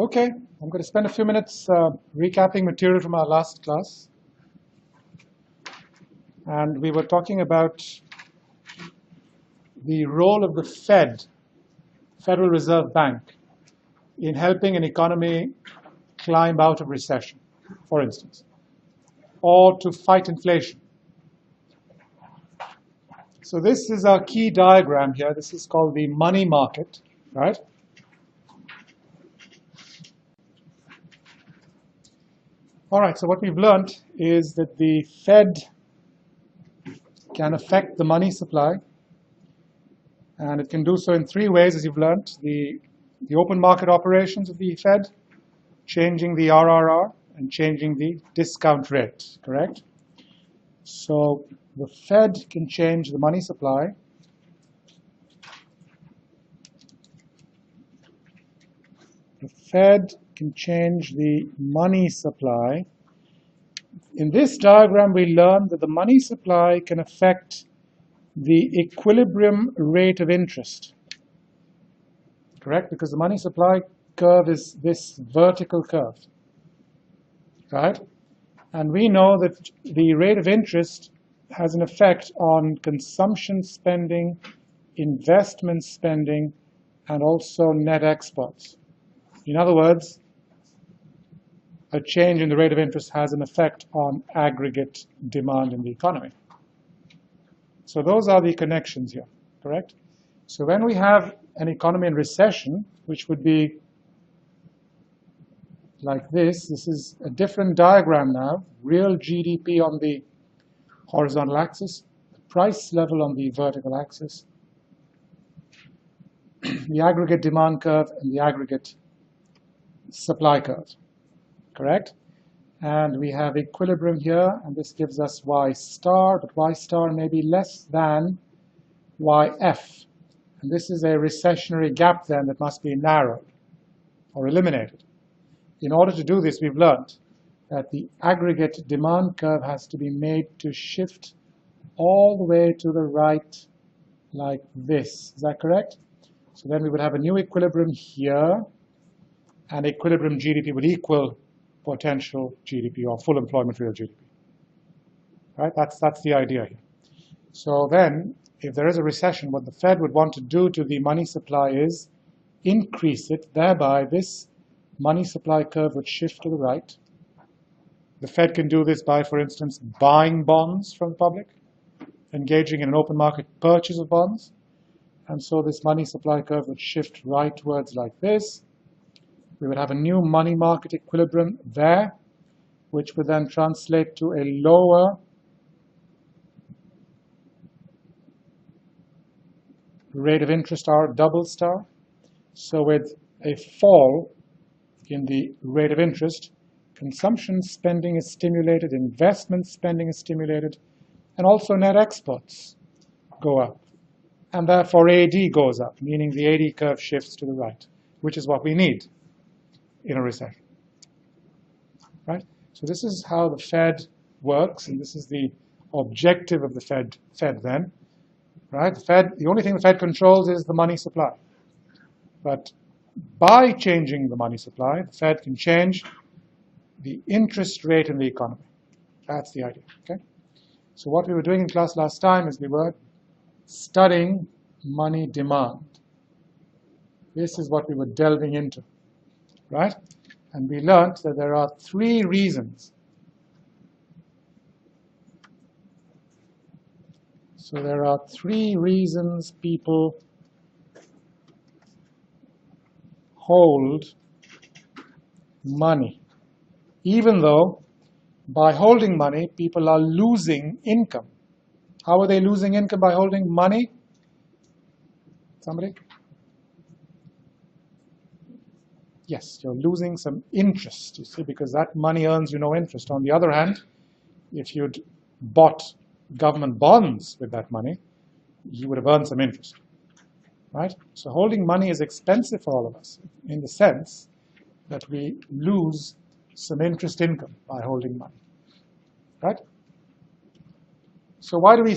Okay, I'm going to spend a few minutes recapping material from our last class. And we were talking about the role of the Fed, Federal Reserve Bank, in helping an economy climb out of recession, for instance, or to fight inflation. So this is our key diagram here. This is called the money market, right? All right, so what we've learned is that the Fed can affect the money supply, and it can do so in three ways, as you've learned. The open market operations of the Fed, changing the RRR, and changing the discount rate, correct? So the Fed can change the money supply. The Fed can change the money supply. In this diagram, we learned that the money supply can affect the equilibrium rate of interest, correct? Because the money supply curve is this vertical curve, right? And we know that the rate of interest has an effect on consumption spending, investment spending, and also net exports. In other words, a change in the rate of interest has an effect on aggregate demand in the economy. So those are the connections here, correct? So when we have an economy in recession, which would be like this is a different diagram now, real GDP on the horizontal axis, the price level on the vertical axis, the aggregate demand curve, and the aggregate supply curve, correct? And we have equilibrium here, and this gives us y star, but y star may be less than yf. And this is a recessionary gap then that must be narrowed or eliminated. In order to do this, we've learned that the aggregate demand curve has to be made to shift all the way to the right like this. Is that correct? So then we would have a new equilibrium here, and equilibrium GDP would equal potential GDP or full employment real GDP. Right? That's the idea here. So then, if there is a recession, what the Fed would want to do to the money supply is increase it. Thereby, this money supply curve would shift to the right. The Fed can do this by, for instance, buying bonds from the public, engaging in an open market purchase of bonds. And so this money supply curve would shift rightwards like this. We would have a new money market equilibrium there, which would then translate to a lower rate of interest R double star. So with a fall in the rate of interest, consumption spending is stimulated, investment spending is stimulated, and also net exports go up. And therefore AD goes up, meaning the AD curve shifts to the right, which is what we need in a recession, right? So this is how the Fed works, and this is the objective of the Fed then, right? The only thing the Fed controls is the money supply. But by changing the money supply, the Fed can change the interest rate in the economy. That's the idea, okay? So what we were doing in class last time is we were studying money demand. This is what we were delving into, right? And we learned that there are three reasons. So there are three reasons people hold money, even though by holding money, people are losing income. How are they losing income by holding money? Somebody? Yes, you're losing some interest, you see, because that money earns you no interest. On the other hand, if you'd bought government bonds with that money, you would have earned some interest, right? So holding money is expensive for all of us in the sense that we lose some interest income by holding money, right? So why do we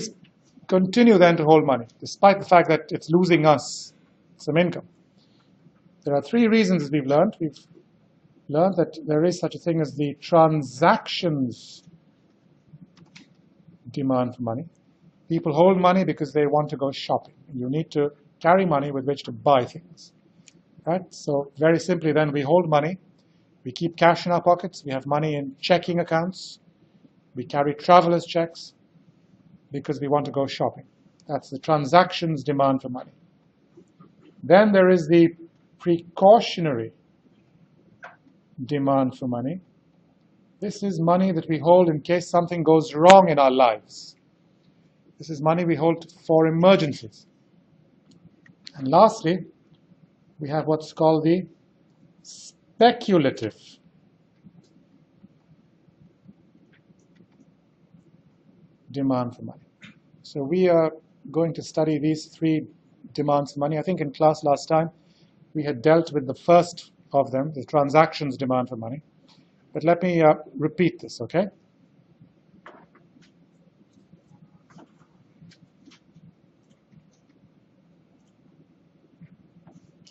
continue then to hold money, despite the fact that it's losing us some income? There are three reasons we've learned. We've learned that there is such a thing as the transactions demand for money. People hold money because they want to go shopping. You need to carry money with which to buy things. Right? So very simply then, we hold money. We keep cash in our pockets. We have money in checking accounts. We carry traveler's checks because we want to go shopping. That's the transactions demand for money. Then there is the precautionary demand for money. This is money that we hold in case something goes wrong in our lives. This is money we hold for emergencies. And lastly, we have what's called the speculative demand for money. So we are going to study these three demands for money. I think in class last time we had dealt with the first of them, the transactions demand for money. But let me repeat this, okay?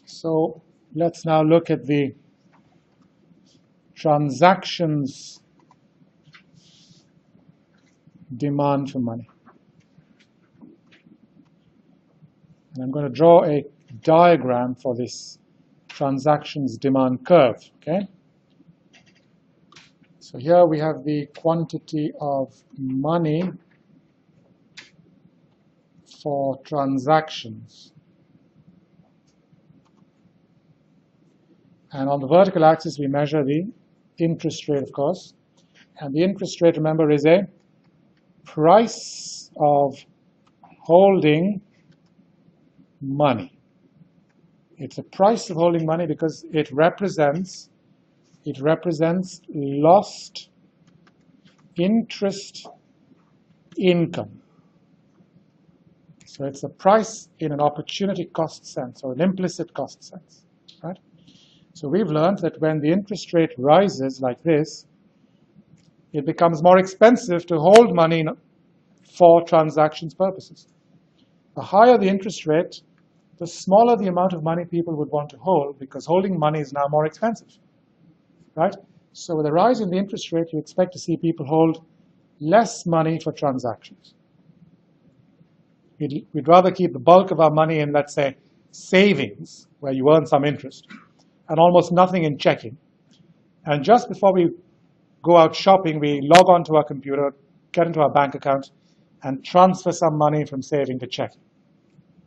So let's now look at the transactions demand for money. And I'm going to draw a diagram for this transactions demand curve, okay? So here we have the quantity of money for transactions. And on the vertical axis, we measure the interest rate, of course. And the interest rate, remember, is a price of holding money. It's a price of holding money because it represents lost interest income. So it's a price in an opportunity cost sense or an implicit cost sense, right? So we've learned that when the interest rate rises like this, it becomes more expensive to hold money for transactions purposes. The higher the interest rate, the smaller the amount of money people would want to hold because holding money is now more expensive, right? So with a rise in the interest rate, you expect to see people hold less money for transactions. We'd rather keep the bulk of our money in, let's say, savings, where you earn some interest, and almost nothing in checking. And just before we go out shopping, we log onto our computer, get into our bank account, and transfer some money from saving to checking.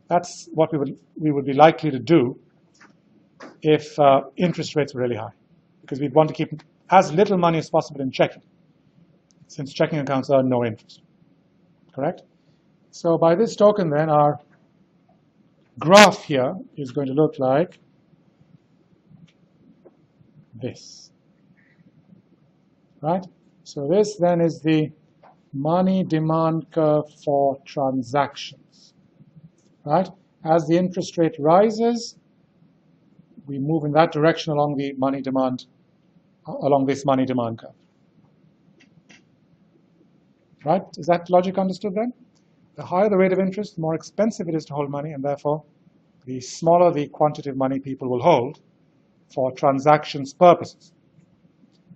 That's what we would be likely to do if interest rates were really high, because we'd want to keep as little money as possible in checking, since checking accounts earn no interest, correct? So by this token, then, our graph here is going to look like this, right? So this, then, is the money demand curve for transactions, right? As the interest rate rises, we move in that direction along the money demand, along this money demand curve, right? Is that logic understood then? The higher the rate of interest, the more expensive it is to hold money, and therefore the smaller the quantity of money people will hold for transactions purposes.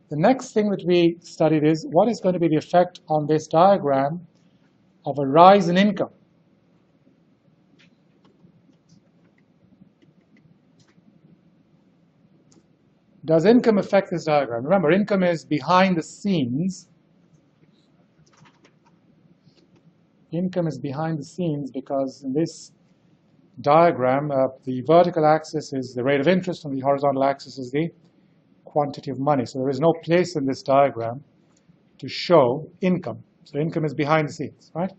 The next thing that we studied is what is going to be the effect on this diagram of a rise in income. Does income affect this diagram? Remember, income is behind the scenes. Income is behind the scenes because in this diagram, the vertical axis is the rate of interest and the horizontal axis is the quantity of money. So there is no place in this diagram to show income. So income is behind the scenes, right?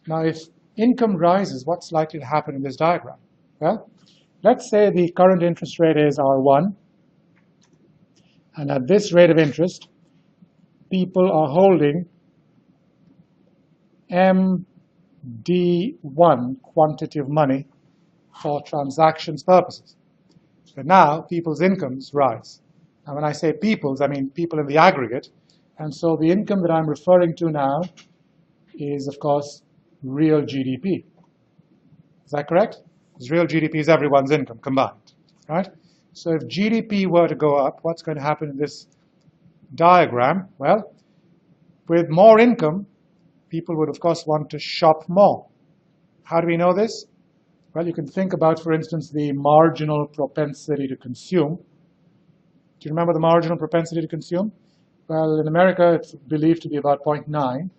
Now, if income rises, what's likely to happen in this diagram? Well, let's say the current interest rate is R1, and at this rate of interest, people are holding MD1 quantity of money for transactions purposes. But now people's incomes rise. And when I say people's, I mean people in the aggregate. And so the income that I'm referring to now is, of course, real GDP. Is that correct? Because real GDP is everyone's income combined, right? So if GDP were to go up, what's going to happen in this diagram? Well, with more income, people would, of course, want to shop more. How do we know this? Well, you can think about, for instance, the marginal propensity to consume. Do you remember the marginal propensity to consume? Well, in America, it's believed to be about 0.9,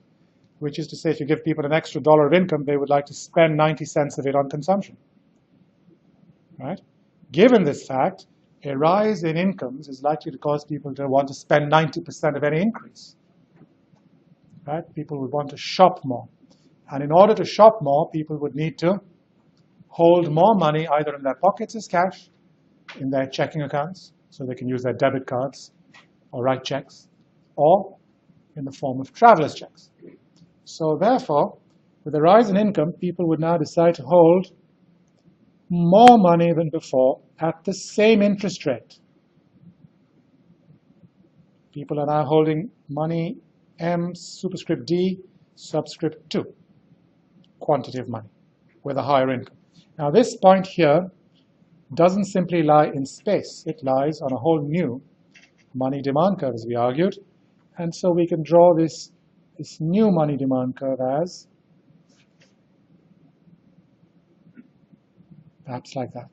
which is to say if you give people an extra dollar of income, they would like to spend 90 cents of it on consumption. Right? Given this fact, a rise in incomes is likely to cause people to want to spend 90% of any increase. Right? People would want to shop more. And in order to shop more, people would need to hold more money either in their pockets as cash, in their checking accounts, so they can use their debit cards or write checks, or in the form of traveler's checks. So therefore, with a rise in income, people would now decide to hold more money than before at the same interest rate. People are now holding money M superscript D subscript 2, quantity of money, with a higher income. Now this point here doesn't simply lie in space. It lies on a whole new money demand curve, as we argued. And so we can draw this new money demand curve as perhaps like that.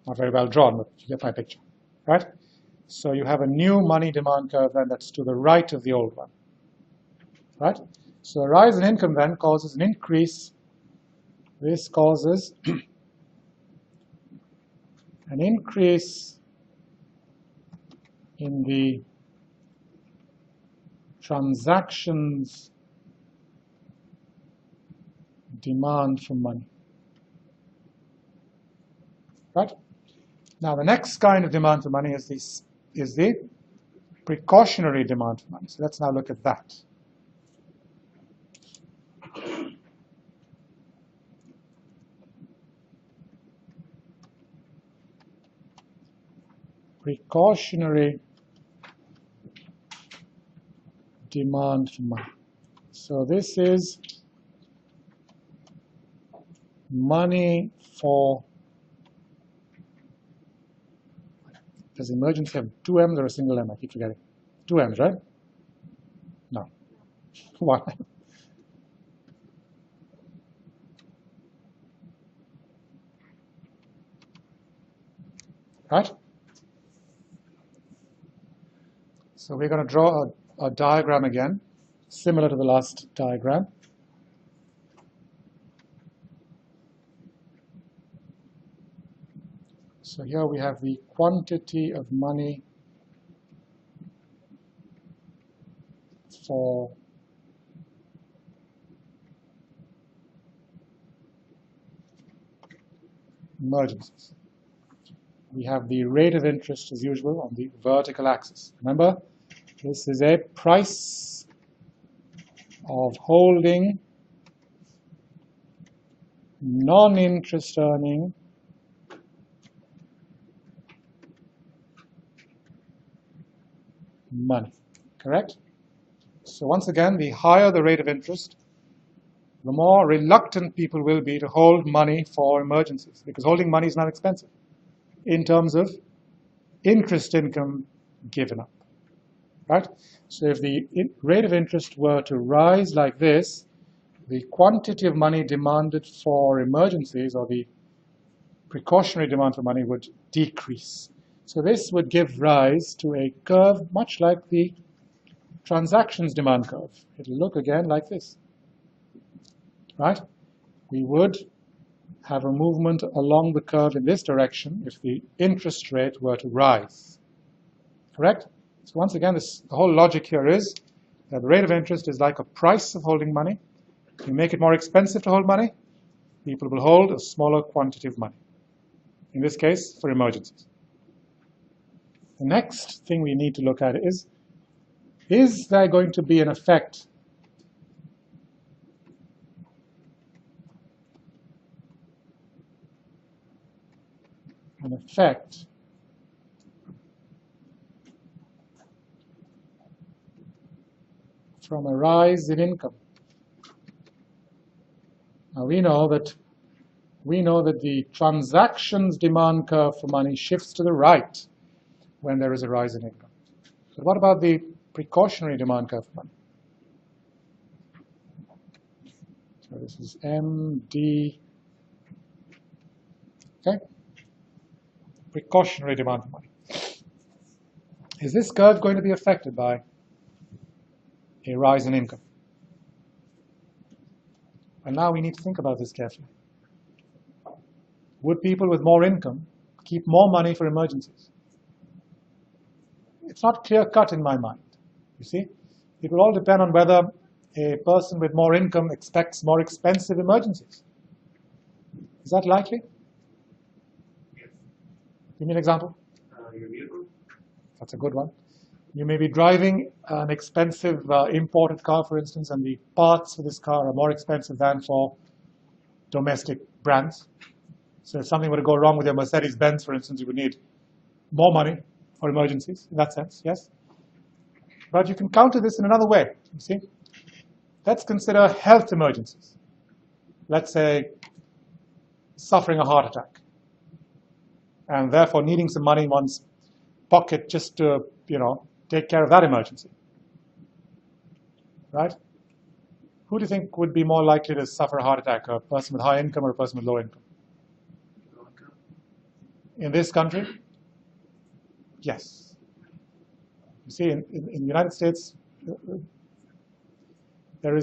Not very well drawn, but you get my picture, right? So you have a new money demand curve then that's to the right of the old one, right? So a rise in income then causes an increase. This causes an increase in the transactions demand for money. Right? Now the next kind of demand for money is the precautionary demand for money. So let's now look at that. Precautionary demand for money. So this is money for, does emergency have two M's or a single M? I keep forgetting. Two M's, right? No. One. Right? So we're going to draw a diagram again, similar to the last diagram. So here we have the quantity of money for emergencies. We have the rate of interest, as usual, on the vertical axis. Remember, this is a price of holding non-interest earning money, correct? So once again, the higher the rate of interest, the more reluctant people will be to hold money for emergencies, because holding money is not expensive in terms of interest income given up, right? So if the rate of interest were to rise like this, the quantity of money demanded for emergencies, or the precautionary demand for money, would decrease. So this would give rise to a curve much like the transactions demand curve. It'll look again like this, right? We would have a movement along the curve in this direction if the interest rate were to rise, correct? So once again, the whole logic here is that the rate of interest is like a price of holding money. You make it more expensive to hold money, people will hold a smaller quantity of money, in this case, for emergencies. The next thing we need to look at is there going to be an effect from a rise in income? Now we know that we know that the transactions demand curve for money shifts to the right when there is a rise in income. But what about the precautionary demand curve for money? So this is MD, okay? Precautionary demand for money. Is this curve going to be affected by a rise in income? And now we need to think about this carefully. Would people with more income keep more money for emergencies? It's not clear-cut in my mind, you see. It will all depend on whether a person with more income expects more expensive emergencies. Is that likely? Yes. Give me an example. Your vehicle? That's a good one. You may be driving an expensive imported car, for instance, and the parts for this car are more expensive than for domestic brands. So if something were to go wrong with your Mercedes-Benz, for instance, you would need more money for emergencies, in that sense, yes? But you can counter this in another way, you see? Let's consider health emergencies. Let's say suffering a heart attack, and therefore needing some money in one's pocket just to, take care of that emergency, right? Who do you think would be more likely to suffer a heart attack, a person with high income or a person with low income? In this country? Yes. You see, in the United States, there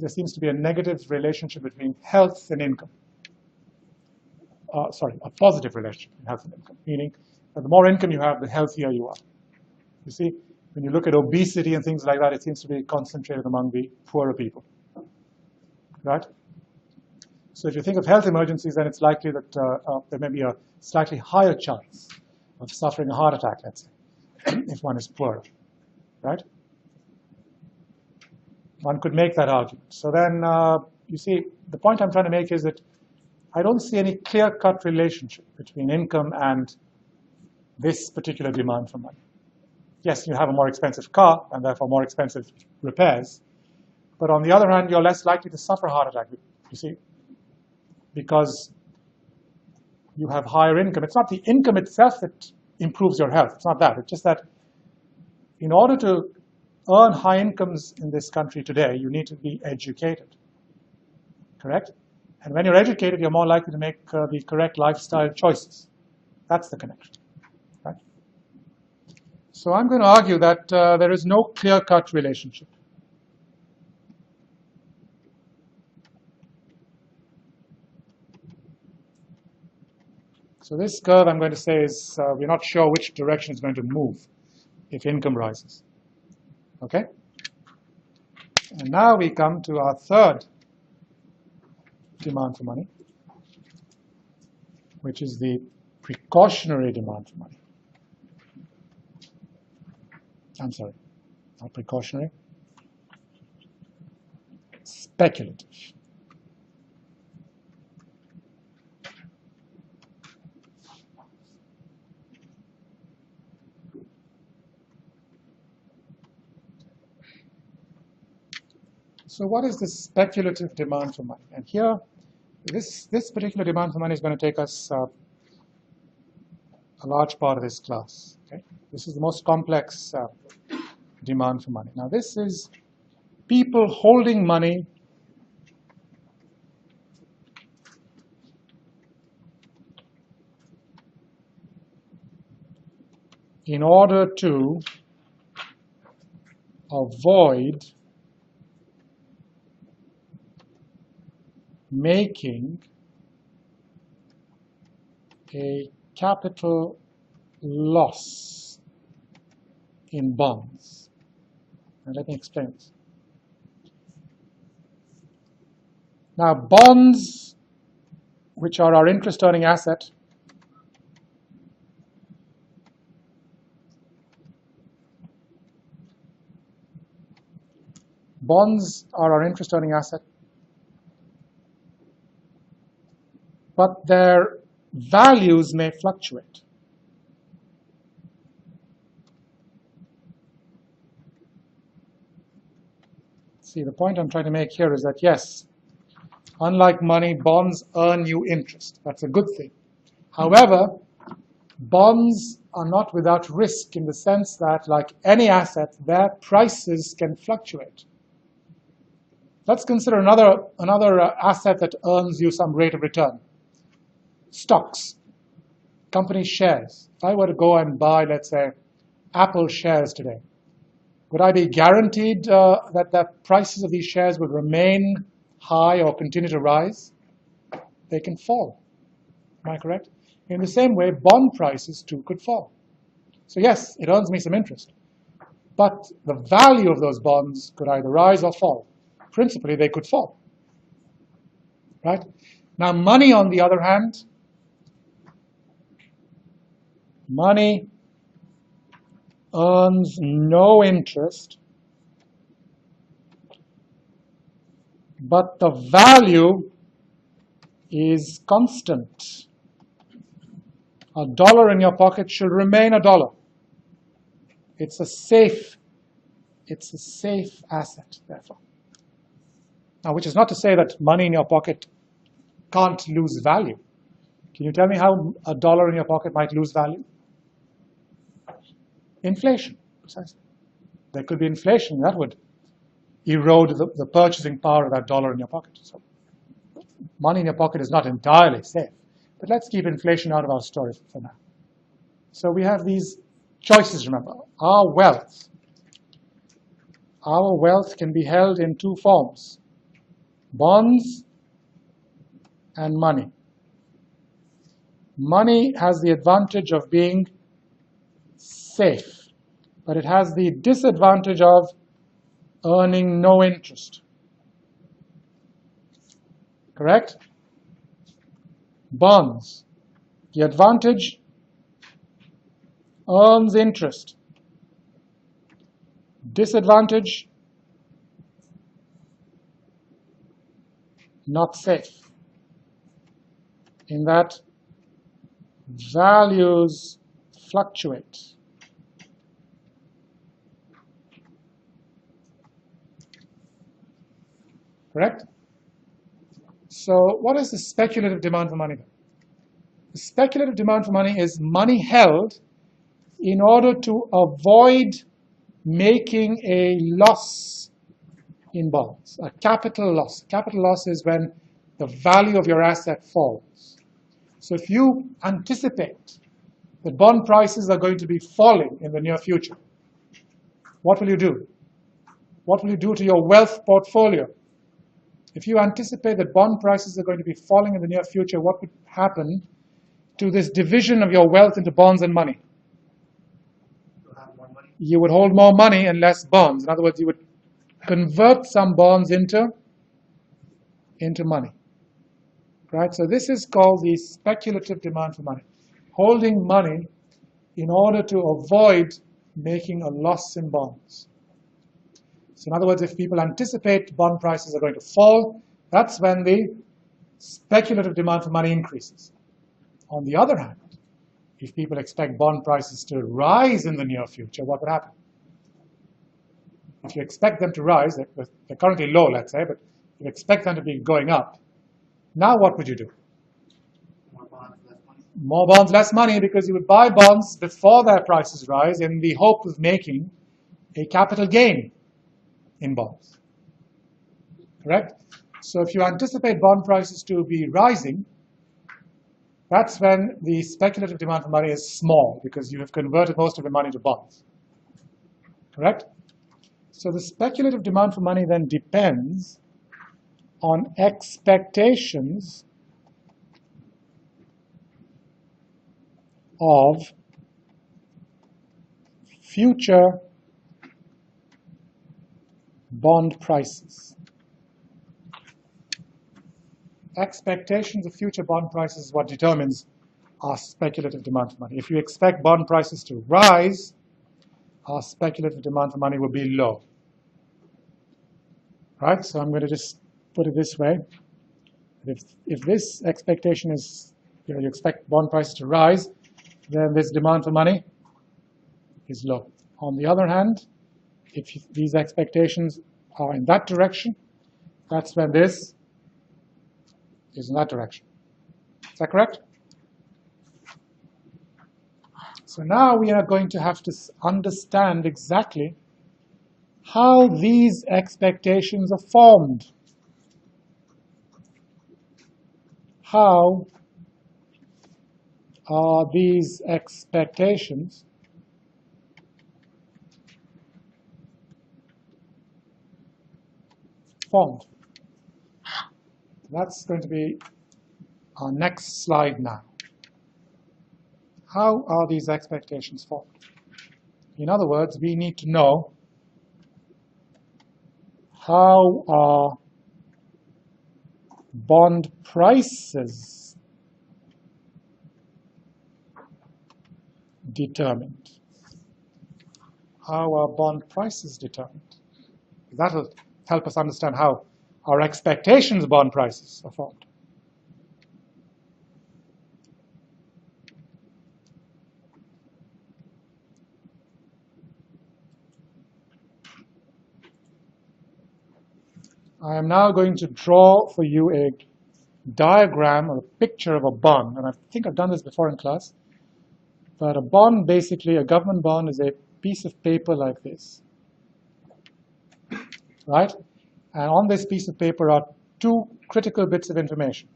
seems to be a negative relationship between health and income. A positive relationship between health and income, meaning that the more income you have, the healthier you are. You see, when you look at obesity and things like that, it seems to be concentrated among the poorer people, right? So if you think of health emergencies, then it's likely that there may be a slightly higher chance of suffering a heart attack, let's say, if one is poorer, right? One could make that argument. So then, you see, the point I'm trying to make is that I don't see any clear-cut relationship between income and this particular demand for money. Yes, you have a more expensive car and therefore more expensive repairs, but on the other hand, you're less likely to suffer a heart attack, you see, because you have higher income. It's not the income itself that improves your health. It's not that. It's just that in order to earn high incomes in this country today, you need to be educated, correct? And when you're educated, you're more likely to make the correct lifestyle choices. That's the connection, right? So I'm going to argue that there is no clear-cut relationship. So this curve, I'm going to say, is we're not sure which direction it's going to move if income rises. Okay? And now we come to our third demand for money, which is the precautionary demand for money. I'm sorry, not precautionary, speculative. So what is the speculative demand for money? And here, this particular demand for money is going to take us a large part of this class. Okay? This is the most complex demand for money. Now this is people holding money in order to avoid making a capital loss in bonds. And let me explain this. Now, bonds, which are our interest-earning asset, but their values may fluctuate. See, the point I'm trying to make here is that, yes, Unlike money, bonds earn you interest. That's a good thing. However, bonds are not without risk in the sense that, like any asset, their prices can fluctuate. Let's consider another asset that earns you some rate of return. Stocks, company shares. If I were to go and buy, let's say, Apple shares today, would I be guaranteed that the prices of these shares would remain high or continue to rise? They can fall. Am I correct? In the same way, bond prices too could fall. So yes, it earns me some interest. But the value of those bonds could either rise or fall. Principally, they could fall. Right? Now, money, on the other hand, money earns no interest, but the value is constant. A dollar in your pocket should remain a dollar. It's a safe asset, therefore. Now, which is not to say that money in your pocket can't lose value. Can you tell me how a dollar in your pocket might lose value? Inflation, precisely. There could be inflation that would erode the purchasing power of that dollar in your pocket. So money in your pocket is not entirely safe. But let's keep inflation out of our story for now. So we have these choices, remember. Our wealth can be held in two forms: bonds and money. Money has the advantage of being safe, but it has the disadvantage of earning no interest. Correct? Bonds, the advantage earns interest. Disadvantage, not safe, in that values fluctuate. Correct? So what is the speculative demand for money then? The speculative demand for money is money held in order to avoid making a loss in bonds, a capital loss. Capital loss is when the value of your asset falls. So if you anticipate that bond prices are going to be falling in the near future, what will you do? What will you do to your wealth portfolio? If you anticipate that bond prices are going to be falling in the near future, what would happen to this division of your wealth into bonds and money? You would hold more money and less bonds. In other words, you would convert some bonds into money. Right? So this is called the speculative demand for money. Holding money in order to avoid making a loss in bonds. So in other words, if people anticipate bond prices are going to fall, that's when the speculative demand for money increases. On the other hand, if people expect bond prices to rise in the near future, what would happen? If you expect them to rise, they're currently low, let's say, but you expect them to be going up, now what would you do? More bonds, less money. More bonds, less money, because you would buy bonds before their prices rise in the hope of making a capital gain in bonds. Correct? So if you anticipate bond prices to be rising, that's when the speculative demand for money is small, because you have converted most of the money to bonds. Correct? So the speculative demand for money then depends on expectations of future bond prices. Expectations of future bond prices is what determines our speculative demand for money. If you expect bond prices to rise, our speculative demand for money will be low. Right? So I'm going to just put it this way. If this expectation is, you expect bond prices to rise, then this demand for money is low. On the other hand, if these expectations are in that direction, that's when this is in that direction. Is that correct? So now we are going to have to understand exactly how these expectations are formed. How are these expectations formed? That's going to be our next slide now. How are these expectations formed? In other words, we need to know how are bond prices determined? How are bond prices determined? That will help us understand how our expectations of bond prices are formed. I am now going to draw for you a diagram or a picture of a bond. And I think I've done this before in class. But a bond, basically, a government bond is a piece of paper like this. Right? And on this piece of paper are two critical bits of information.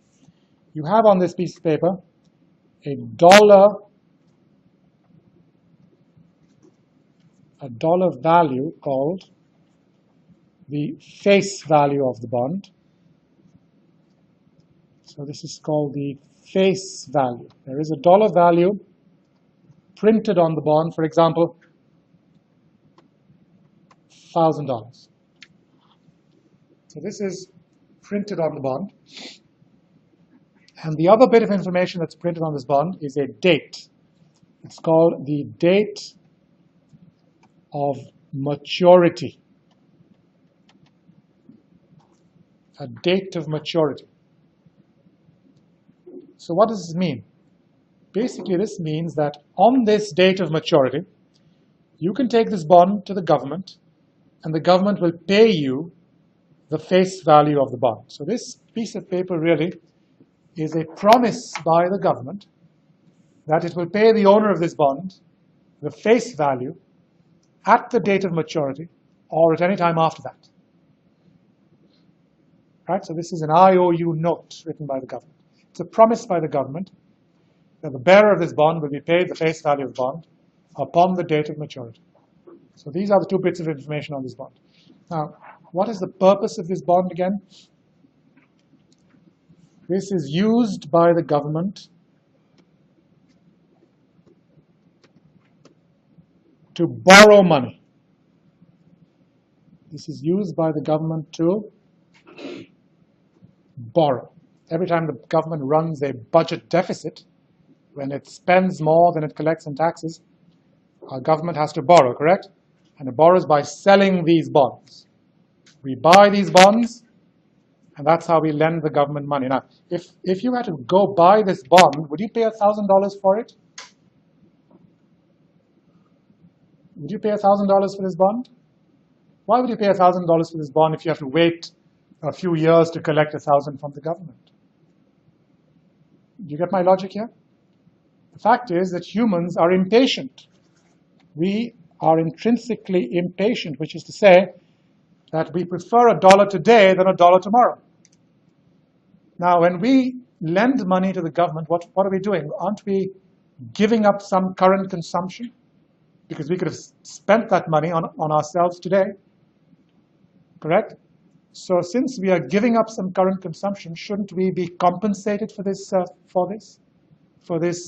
You have on this piece of paper a dollar value called the face value of the bond. So this is called the face value. There is a dollar value printed on the bond, for example, $1,000. So this is printed on the bond. And the other bit of information that's printed on this bond is a date. It's called the date of maturity. A date of maturity. So what does this mean? Basically, this means that on this date of maturity, you can take this bond to the government, and the government will pay you the face value of the bond. So this piece of paper really is a promise by the government that it will pay the owner of this bond the face value at the date of maturity or at any time after that. Right? So this is an IOU note written by the government. It's a promise by the government that the bearer of this bond will be paid the face value of the bond upon the date of maturity. So these are the two bits of information on this bond. Now, what is the purpose of this bond again? This is used by the government to borrow money. This is used by the government to borrow. Every time the government runs a budget deficit, when it spends more than it collects in taxes, our government has to borrow, correct? And it borrows by selling these bonds. We buy these bonds, and that's how we lend the government money. Now, if you had to go buy this bond, would you pay $1,000 for it? Would you pay $1,000 for this bond? Why would you pay $1,000 for this bond if you have to wait a few years to collect $1,000 from the government? Do you get my logic here? The fact is that humans are impatient. We are intrinsically impatient, which is to say that we prefer a dollar today than a dollar tomorrow. Now, when we lend money to the government, what are we doing? Aren't we giving up some current consumption? Because we could have spent that money on ourselves today, correct? So since we are giving up some current consumption, shouldn't we be compensated for this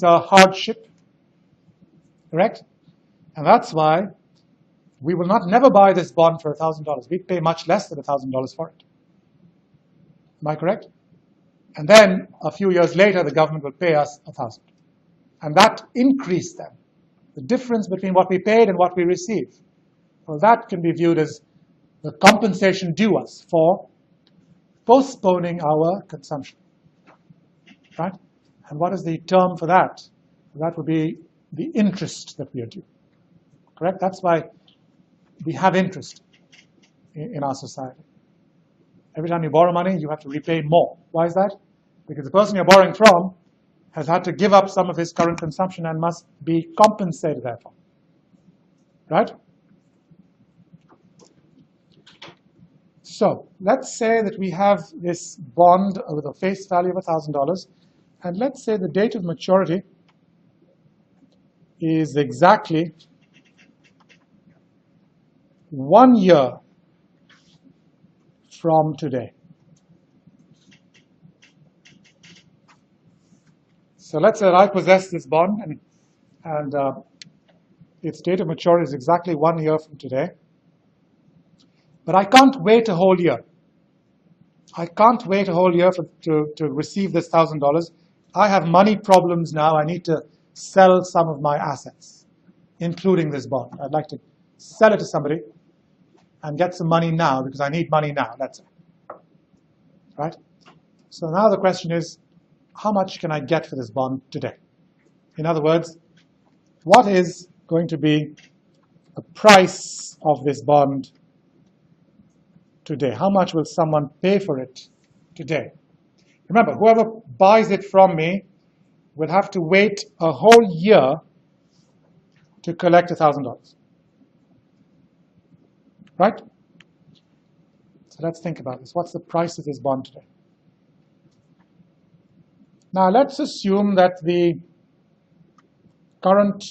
hardship, correct? And that's why we will never buy this bond for $1,000. We'd pay much less than $1,000 for it. Am I correct? And then a few years later, the government will pay us $1,000. And that increased then. The difference between what we paid and what we received. Well, that can be viewed as the compensation due us for postponing our consumption. Right? And what is the term for that? That would be the interest that we are due. Correct? That's why we have interest in our society. Every time you borrow money, you have to repay more. Why is that? because the person you're borrowing from has had to give up some of his current consumption and must be compensated therefore. Right? So let's say that we have this bond with a face value of $1,000, and let's say the date of maturity is exactly 1 year from today. So let's say that I possess this bond, and its date of maturity is exactly 1 year from today. But I can't wait a whole year. I can't wait a whole year to receive this $1,000. I have money problems now. I need to sell some of my assets, including this bond. I'd like to sell it to somebody and get some money now because I need money now, let's say. Right? So now the question is, how much can I get for this bond today? In other words, what is going to be the price of this bond today? How much will someone pay for it today? Remember, whoever buys it from me will have to wait a whole year to collect $1,000. Right? So let's think about this. What's the price of this bond today? Now let's assume that the current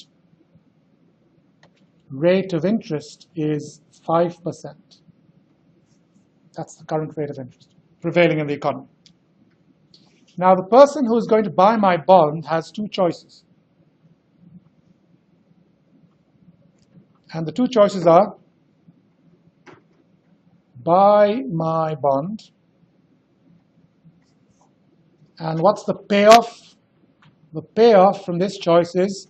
rate of interest is 5%. That's the current rate of interest prevailing in the economy. Now the person who is going to buy my bond has two choices. And the two choices are buy my bond, and what's the payoff? The payoff from this choice is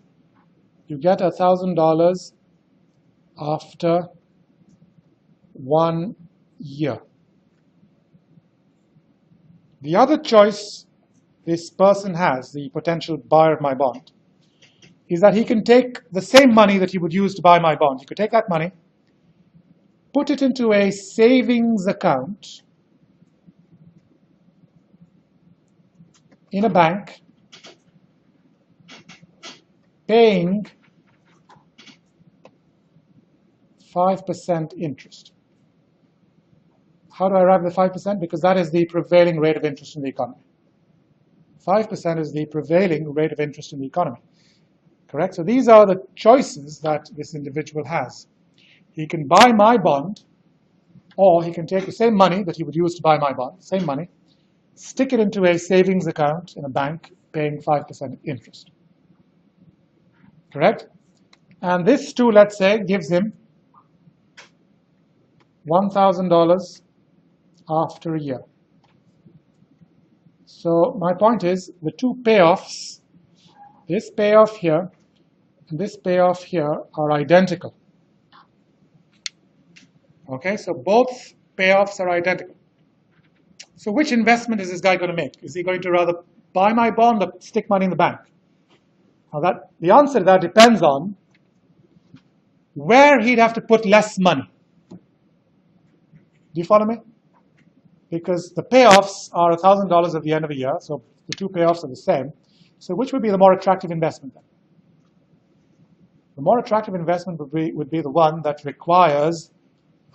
you get $1,000 after 1 year. The other choice this person has, the potential buyer of my bond, is that he can take the same money that he would use to buy my bond. He could take that money, put it into a savings account in a bank, paying 5% interest. How do I arrive at the 5%? Because that is the prevailing rate of interest in the economy. 5% is the prevailing rate of interest in the economy. Correct? So these are the choices that this individual has. He can buy my bond, or he can take the same money that he would use to buy my bond, same money, stick it into a savings account in a bank, paying 5% interest. Correct? And this too, let's say, gives him $1,000 after a year. So my point is, the two payoffs, this payoff here and this payoff here, are identical. Okay, so both payoffs are identical. So which investment is this guy going to make? Is he going to rather buy my bond or stick money in the bank? Now the answer to that depends on where he'd have to put less money. Do you follow me? Because the payoffs are $1,000 at the end of a year, so the two payoffs are the same. So which would be the more attractive investment then? The more attractive investment would be the one that requires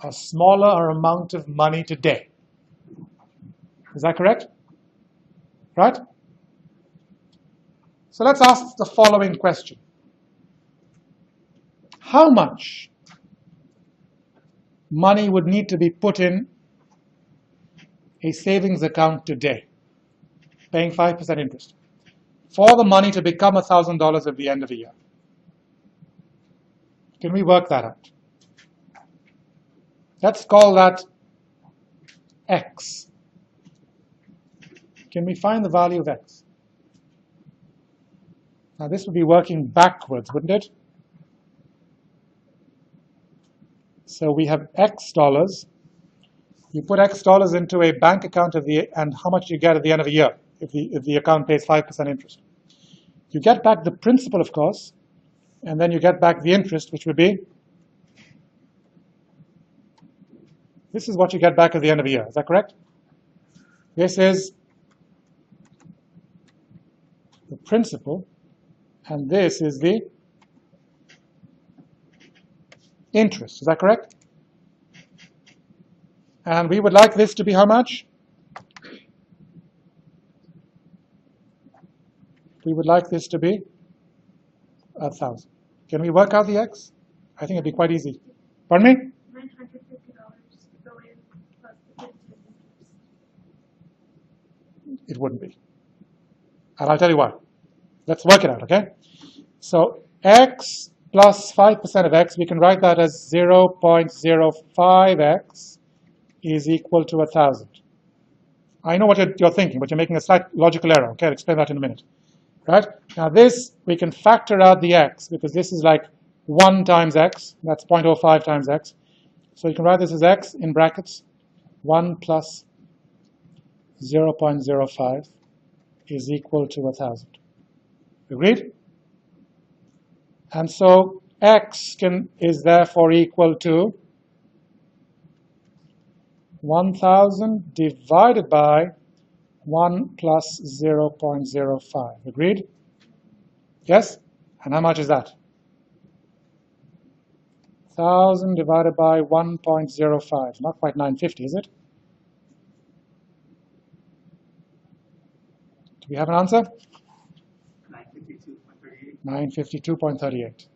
a smaller amount of money today. Is that correct? Right? So let's ask the following question. How much money would need to be put in a savings account today, paying 5% interest, for the money to become $1,000 at the end of a year? Can we work that out? Let's call that X. Can we find the value of X? Now this would be working backwards, wouldn't it? So we have X dollars. You put X dollars into a bank account and how much do you get at the end of a year if the account pays 5% interest? You get back the principal, of course, and then you get back the interest, which would be, this is what you get back at the end of a year. Is that correct? This is the principal, and this is the interest. Is that correct? And we would like this to be how much? We would like this to be 1,000. Can we work out the x? I think it'd be quite easy. Pardon me? $950 go in plus the 15 interest. It wouldn't be. And I'll tell you why. Let's work it out, okay? So x plus 5% of x, we can write that as 0.05x is equal to 1,000. I know what you're thinking, but you're making a slight logical error. Okay, I'll explain that in a minute. Right? Now this, we can factor out the x, because this is like 1 times x. That's 0.05 times x. So you can write this as x in brackets. 1 plus 0.05 is equal to 1,000. Agreed? And so x is therefore equal to 1,000 divided by 1 plus 0.05. Agreed? Yes? And how much is that? 1,000 divided by 1.05. Not quite 950, is it? Do we have an answer? 952.38. 952.38.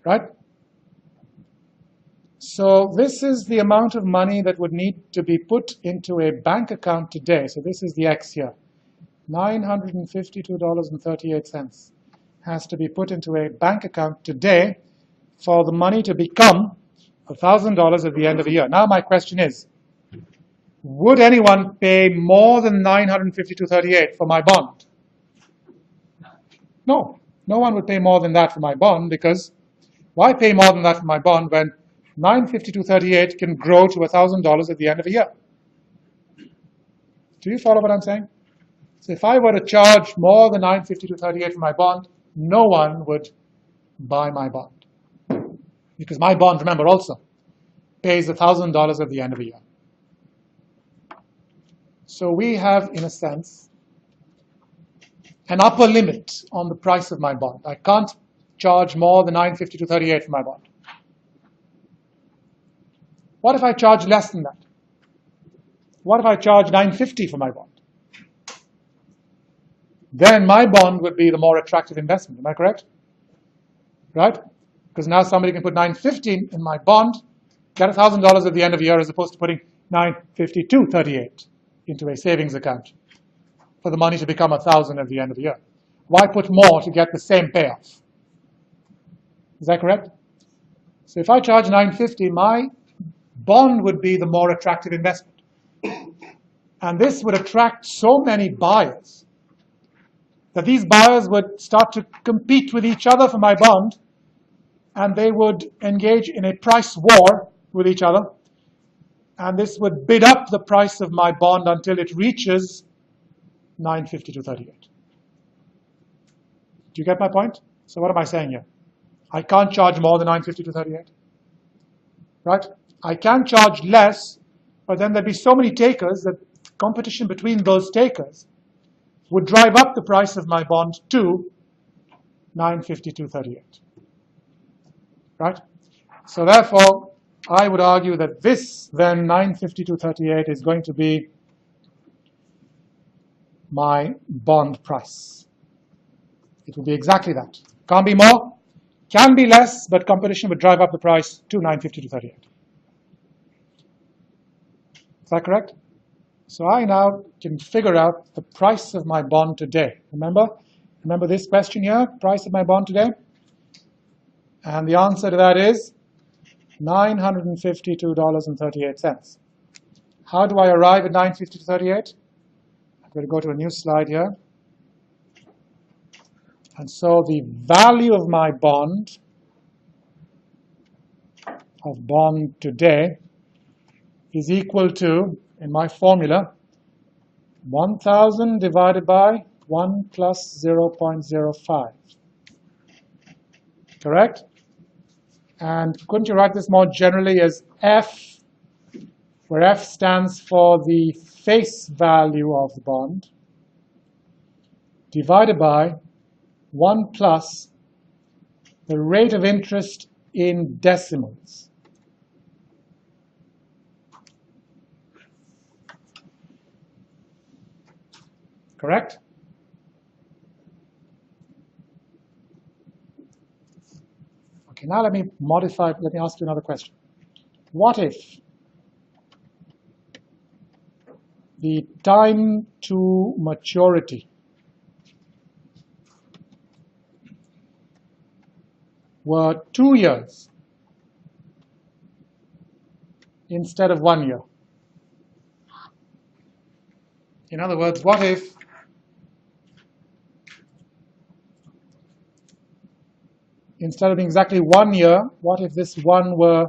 Right? So this is the amount of money that would need to be put into a bank account today. So this is the x here. $952.38 has to be put into a bank account today for the money to become $1,000 at the end of the year. Now my question is, would anyone pay more than $952.38 for my bond? No. No one would pay more than that for my bond, because why pay more than that for my bond when $952.38 can grow to $1,000 at the end of a year? Do you follow what I'm saying? So if I were to charge more than $952.38 for my bond, no one would buy my bond. Because my bond, remember, also pays $1,000 at the end of a year. So we have, in a sense, an upper limit on the price of my bond. I can't charge more than $952.38 for my bond. What if I charge less than that? What if I charge $950 for my bond? Then my bond would be the more attractive investment. Am I correct? Right? Because now somebody can put $950 in my bond, get $1,000 at the end of the year, as opposed to putting $952.38 into a savings account for the money to become $1,000 at the end of the year. Why put more to get the same payoff? Is that correct? So if I charge $950, my bond would be the more attractive investment. And this would attract so many buyers that these buyers would start to compete with each other for my bond, and they would engage in a price war with each other, and this would bid up the price of my bond until it reaches $952.38. Do you get my point? So what am I saying here? I can't charge more than $952.38. Right? I can charge less, but then there'd be so many takers that competition between those takers would drive up the price of my bond to $952.38. Right? So therefore, I would argue that this, then, $952.38 is going to be my bond price. It will be exactly that. Can't be more, can be less, but competition would drive up the price to $952.38. Is that correct? So I now can figure out the price of my bond today. Remember this question here, price of my bond today? And the answer to that is $952.38. How do I arrive at $952.38? I'm going to go to a new slide here. And so the value of my bond today is equal to, in my formula, 1,000 divided by 1 plus 0.05. Correct? And couldn't you write this more generally as F where F stands for the face value of the bond, divided by 1 plus the rate of interest in decimals. Correct? Okay, now let me ask you another question. What if the time to maturity were 2 years instead of 1 year? In other words, what if instead of being exactly 1 year, what if this one were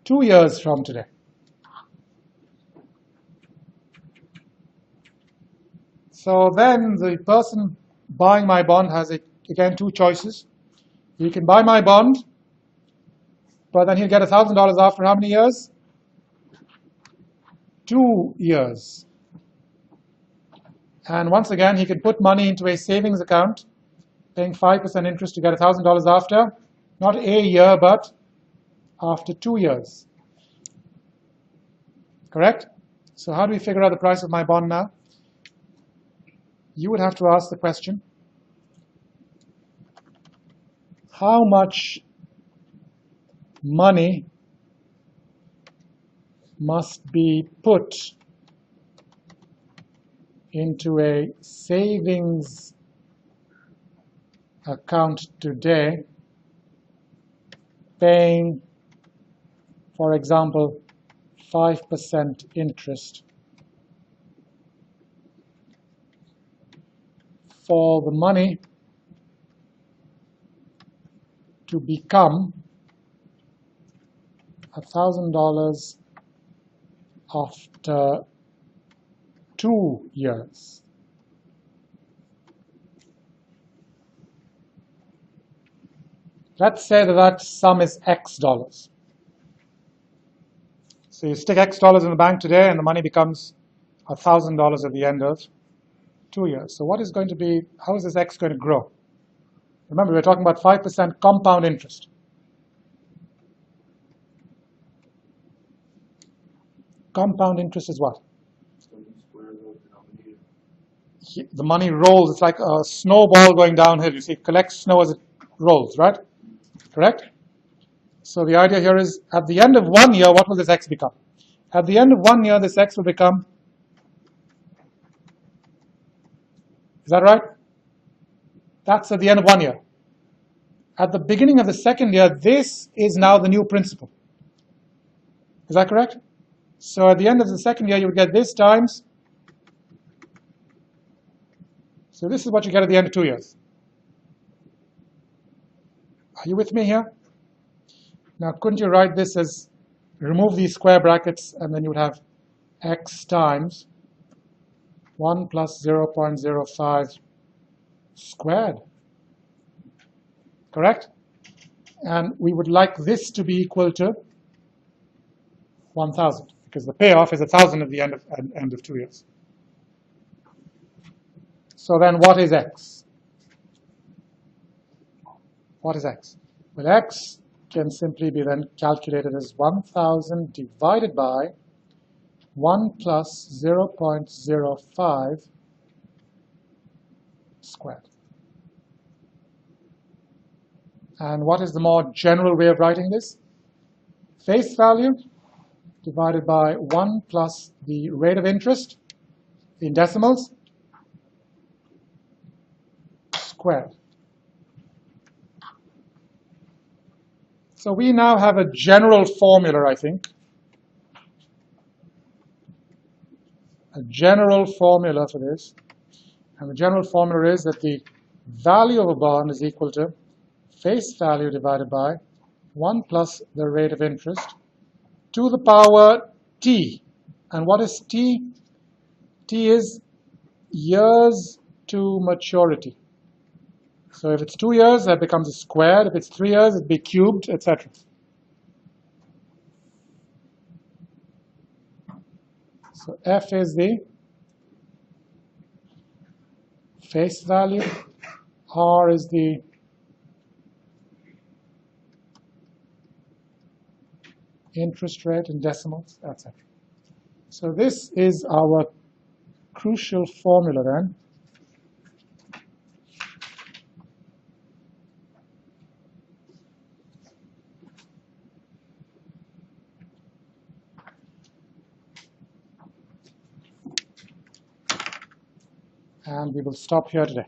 2 years from today? So then the person buying my bond has, again, two choices. He can buy my bond, but then he'll get $1,000 after how many years? 2 years. And once again, he can put money into a savings account, paying 5% interest to get $1,000 after, not a year, but after 2 years. Correct? So how do we figure out the price of my bond now? You would have to ask the question, how much money must be put into a savings account today, paying, for example, 5% interest for the money to become $1,000 after 2 years. Let's say that sum is X dollars. So you stick X dollars in the bank today and the money becomes $1,000 at the end of 2 years. So what is going to be, how is this X going to grow? Remember, we're talking about 5% compound interest. Compound interest is what? The money rolls. It's like a snowball going downhill. You see, it collects snow as it rolls, right? Correct? So the idea here is, at the end of 1 year, what will this X become? At the end of 1 year, this X will become, is that right? That's at the end of 1 year. At the beginning of the second year, this is now the new principal. Is that correct? So at the end of the second year, you would get this times. So this is what you get at the end of 2 years. Are you with me here? Now, couldn't you write this as, remove these square brackets, and then you would have X times 1 plus 0.05 squared. Correct? And we would like this to be equal to 1,000, because the payoff is 1,000 at the end of 2 years. So then what is X? What is X? Well, X can simply be then calculated as 1,000 divided by 1 plus 0.05 squared. And what is the more general way of writing this? Face value divided by 1 plus the rate of interest in decimals squared. So we now have a general formula, I think. A general formula for this. And the general formula is that the value of a bond is equal to face value divided by 1 plus the rate of interest to the power t. And what is t? T is years to maturity. So if it's 2 years, that becomes a squared. If it's 3 years, it'd be cubed, etc. So F is the face value, R is the interest rate in decimals, etc. So this is our crucial formula then. And we will stop here today.